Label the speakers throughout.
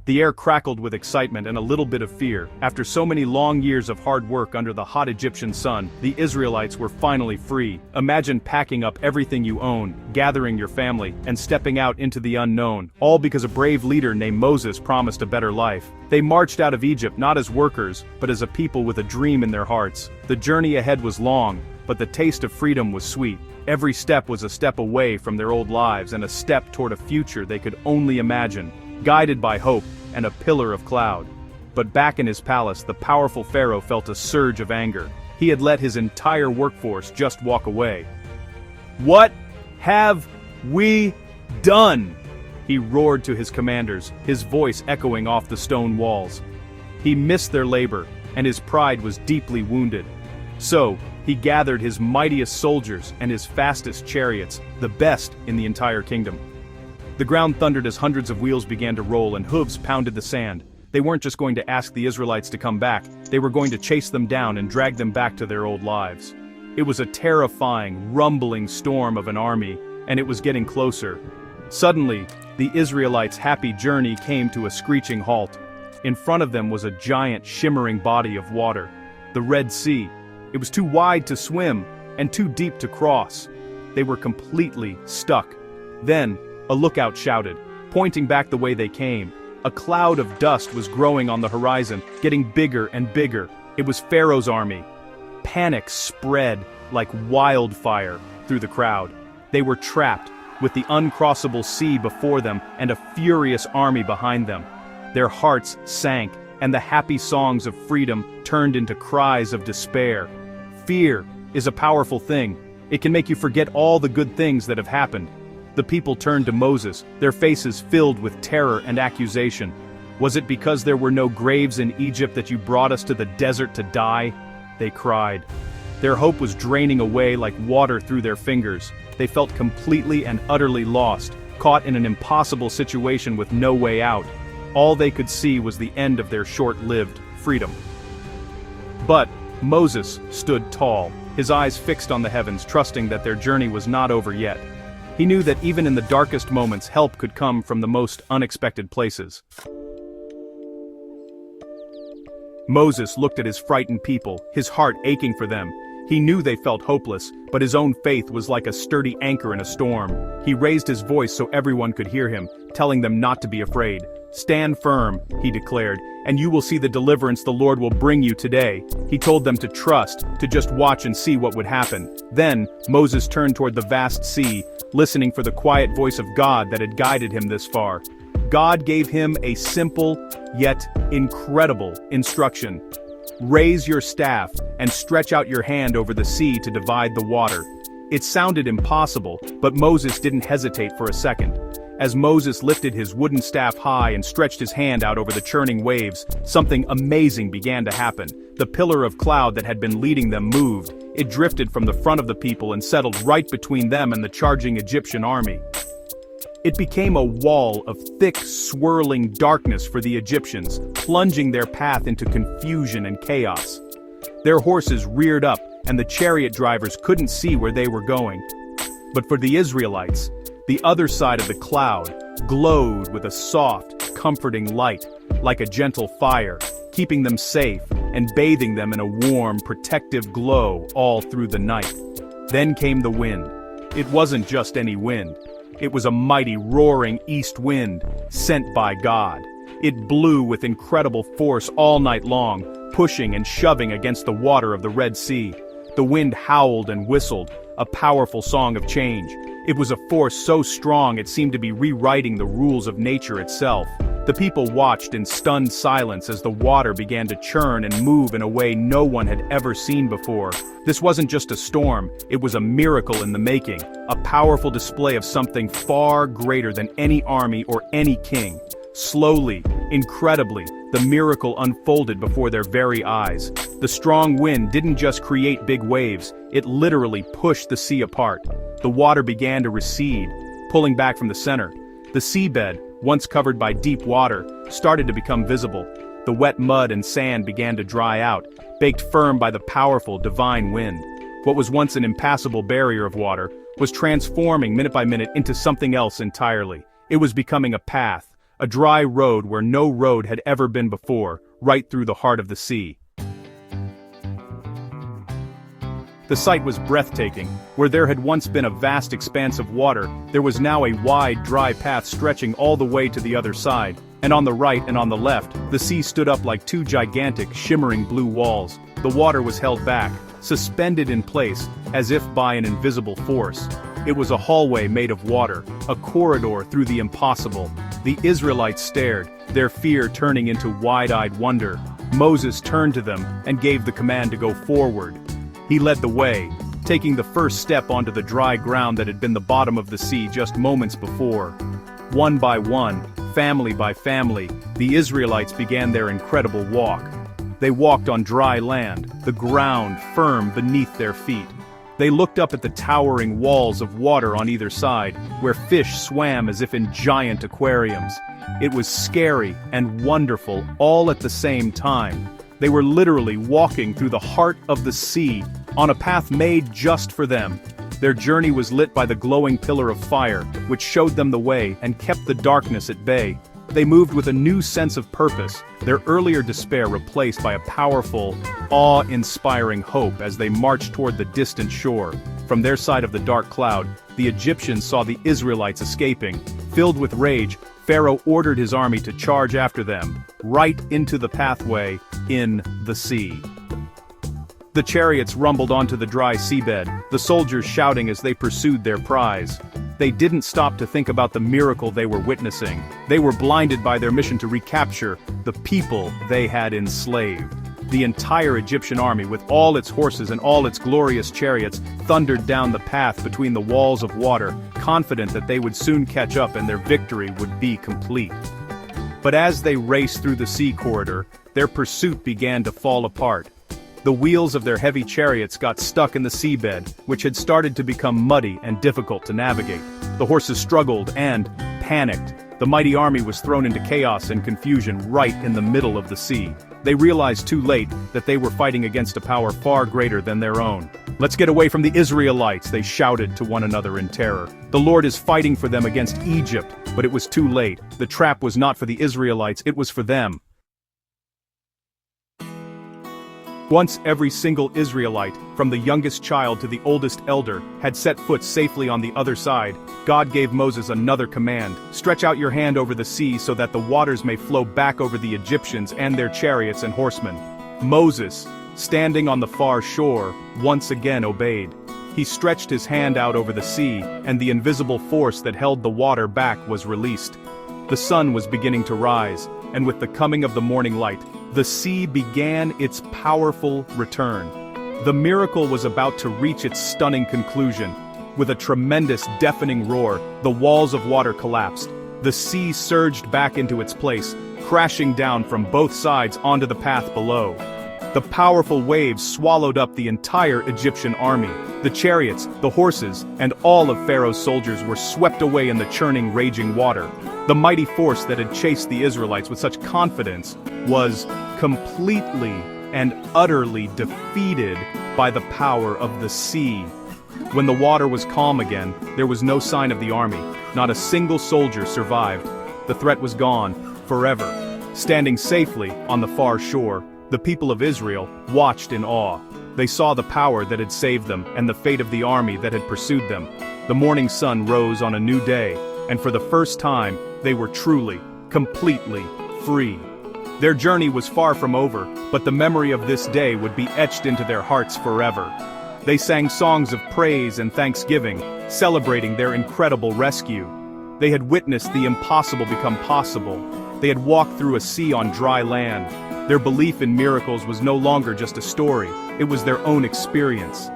Speaker 1: The air crackled with excitement and a little bit of fear. After so many long years of hard work under the hot Egyptian sun, the Israelites were finally free. Imagine packing up everything you own, gathering your family, and stepping out into the unknown, all because a brave leader named Moses promised a better life. They marched out of Egypt not as workers, but as a people with a dream in their hearts. The journey ahead was long, but the taste of freedom was sweet. Every step was a step away from their old lives and a step toward a future they could only imagine, guided by hope and a pillar of cloud. But back in his palace, the powerful Pharaoh felt a surge of anger. He had let his entire workforce just walk away. "What have we done?" he roared to his commanders, his voice echoing off the stone walls. He missed their labor, and his pride was deeply wounded. So, he gathered his mightiest soldiers and his fastest chariots, the best in the entire kingdom. The ground thundered as hundreds of wheels began to roll and hooves pounded the sand. They weren't just going to ask the Israelites to come back, they were going to chase them down and drag them back to their old lives. It was a terrifying, rumbling storm of an army, and it was getting closer. Suddenly, the Israelites' happy journey came to a screeching halt. In front of them was a giant, shimmering body of water, the Red Sea. It was too wide to swim, and too deep to cross. They were completely stuck. Then, a lookout shouted, pointing back the way they came. A cloud of dust was growing on the horizon, getting bigger and bigger. It was Pharaoh's army. Panic spread like wildfire through the crowd. They were trapped, with the uncrossable sea before them and a furious army behind them. Their hearts sank, and the happy songs of freedom turned into cries of despair. Fear is a powerful thing. It can make you forget all the good things that have happened. The people turned to Moses, their faces filled with terror and accusation. "Was it because there were no graves in Egypt that you brought us to the desert to die?" they cried. Their hope was draining away like water through their fingers. They felt completely and utterly lost, caught in an impossible situation with no way out. All they could see was the end of their short-lived freedom. But Moses stood tall, his eyes fixed on the heavens, trusting that their journey was not over yet. He knew that even in the darkest moments, help could come from the most unexpected places. Moses looked at his frightened people, his heart aching for them. He knew they felt hopeless, but his own faith was like a sturdy anchor in a storm. He raised his voice so everyone could hear him, telling them not to be afraid. "Stand firm," he declared, "and you will see the deliverance the Lord will bring you today." He told them to trust, to just watch and see what would happen. Then, Moses turned toward the vast sea, listening for the quiet voice of God that had guided him this far. God gave him a simple, yet incredible instruction. "Raise your staff and stretch out your hand over the sea to divide the water." It sounded impossible, but Moses didn't hesitate for a second. As Moses lifted his wooden staff high and stretched his hand out over the churning waves, something amazing began to happen. The pillar of cloud that had been leading them moved. It drifted from the front of the people and settled right between them and the charging Egyptian army. It became a wall of thick, swirling darkness for the Egyptians, plunging their path into confusion and chaos. Their horses reared up, and the chariot drivers couldn't see where they were going. But for the Israelites, the other side of the cloud glowed with a soft, comforting light, like a gentle fire, keeping them safe and bathing them in a warm, protective glow all through the night. Then came the wind. It wasn't just any wind. It was a mighty, roaring east wind, sent by God. It blew with incredible force all night long, pushing and shoving against the water of the Red Sea. The wind howled and whistled, a powerful song of change. It was a force so strong it seemed to be rewriting the rules of nature itself. The people watched in stunned silence as the water began to churn and move in a way no one had ever seen before. This wasn't just a storm, it was a miracle in the making, a powerful display of something far greater than any army or any king. Slowly, incredibly, the miracle unfolded before their very eyes. The strong wind didn't just create big waves, it literally pushed the sea apart. The water began to recede, pulling back from the center. The seabed, once covered by deep water, started to become visible. The wet mud and sand began to dry out, baked firm by the powerful, divine wind. What was once an impassable barrier of water was transforming minute by minute into something else entirely. It was becoming a path, a dry road where no road had ever been before, right through the heart of the sea. The sight was breathtaking. Where there had once been a vast expanse of water, there was now a wide, dry path stretching all the way to the other side, and on the right and on the left, the sea stood up like two gigantic, shimmering blue walls. The water was held back, suspended in place, as if by an invisible force. It was a hallway made of water, a corridor through the impossible. The Israelites stared, their fear turning into wide-eyed wonder. Moses turned to them and gave the command to go forward. He led the way, taking the first step onto the dry ground that had been the bottom of the sea just moments before. One by one, family by family, the Israelites began their incredible walk. They walked on dry land, the ground firm beneath their feet. They looked up at the towering walls of water on either side, where fish swam as if in giant aquariums. It was scary and wonderful all at the same time. They were literally walking through the heart of the sea, on a path made just for them. Their journey was lit by the glowing pillar of fire, which showed them the way and kept the darkness at bay. They moved with a new sense of purpose, their earlier despair replaced by a powerful, awe-inspiring hope as they marched toward the distant shore. From their side of the dark cloud, the Egyptians saw the Israelites escaping. Filled with rage, Pharaoh ordered his army to charge after them, right into the pathway in the sea. The chariots rumbled onto the dry seabed, the soldiers shouting as they pursued their prize. They didn't stop to think about the miracle they were witnessing. They were blinded by their mission to recapture the people they had enslaved. The entire Egyptian army, with all its horses and all its glorious chariots, thundered down the path between the walls of water, confident that they would soon catch up and their victory would be complete. But as they raced through the sea corridor, their pursuit began to fall apart. The wheels of their heavy chariots got stuck in the seabed, which had started to become muddy and difficult to navigate. The horses struggled and, panicked, the mighty army was thrown into chaos and confusion right in the middle of the sea. They realized too late that they were fighting against a power far greater than their own. "Let's get away from the Israelites," they shouted to one another in terror. "The Lord is fighting for them against Egypt," but it was too late. The trap was not for the Israelites, it was for them. Once every single Israelite, from the youngest child to the oldest elder, had set foot safely on the other side, God gave Moses another command: "Stretch out your hand over the sea so that the waters may flow back over the Egyptians and their chariots and horsemen." Moses, standing on the far shore, once again obeyed. He stretched his hand out over the sea, and the invisible force that held the water back was released. The sun was beginning to rise, and with the coming of the morning light, the sea began its powerful return. The miracle was about to reach its stunning conclusion. With a tremendous, deafening roar, the walls of water collapsed. The sea surged back into its place, crashing down from both sides onto the path below. The powerful waves swallowed up the entire Egyptian army. The chariots, the horses, and all of Pharaoh's soldiers were swept away in the churning, raging water. The mighty force that had chased the Israelites with such confidence was completely and utterly defeated by the power of the sea. When the water was calm again, there was no sign of the army. Not a single soldier survived. The threat was gone, forever. Standing safely on the far shore, the people of Israel watched in awe. They saw the power that had saved them and the fate of the army that had pursued them. The morning sun rose on a new day, and for the first time, they were truly, completely free. Their journey was far from over, but the memory of this day would be etched into their hearts forever. They sang songs of praise and thanksgiving, celebrating their incredible rescue. They had witnessed the impossible become possible. They had walked through a sea on dry land. Their belief in miracles was no longer just a story, it was their own experience.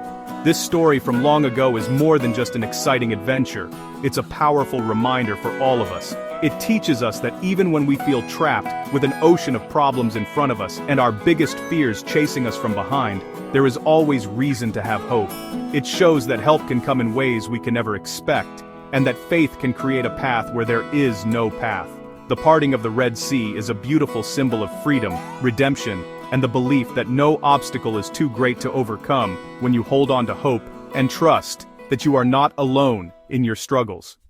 Speaker 1: This story from long ago is more than just an exciting adventure. It's a powerful reminder for all of us. It teaches us that even when we feel trapped, with an ocean of problems in front of us and our biggest fears chasing us from behind, there is always reason to have hope. It shows that help can come in ways we can never expect, and that faith can create a path where there is no path. The parting of the Red Sea is a beautiful symbol of freedom, redemption, and the belief that no obstacle is too great to overcome when you hold on to hope and trust that you are not alone in your struggles.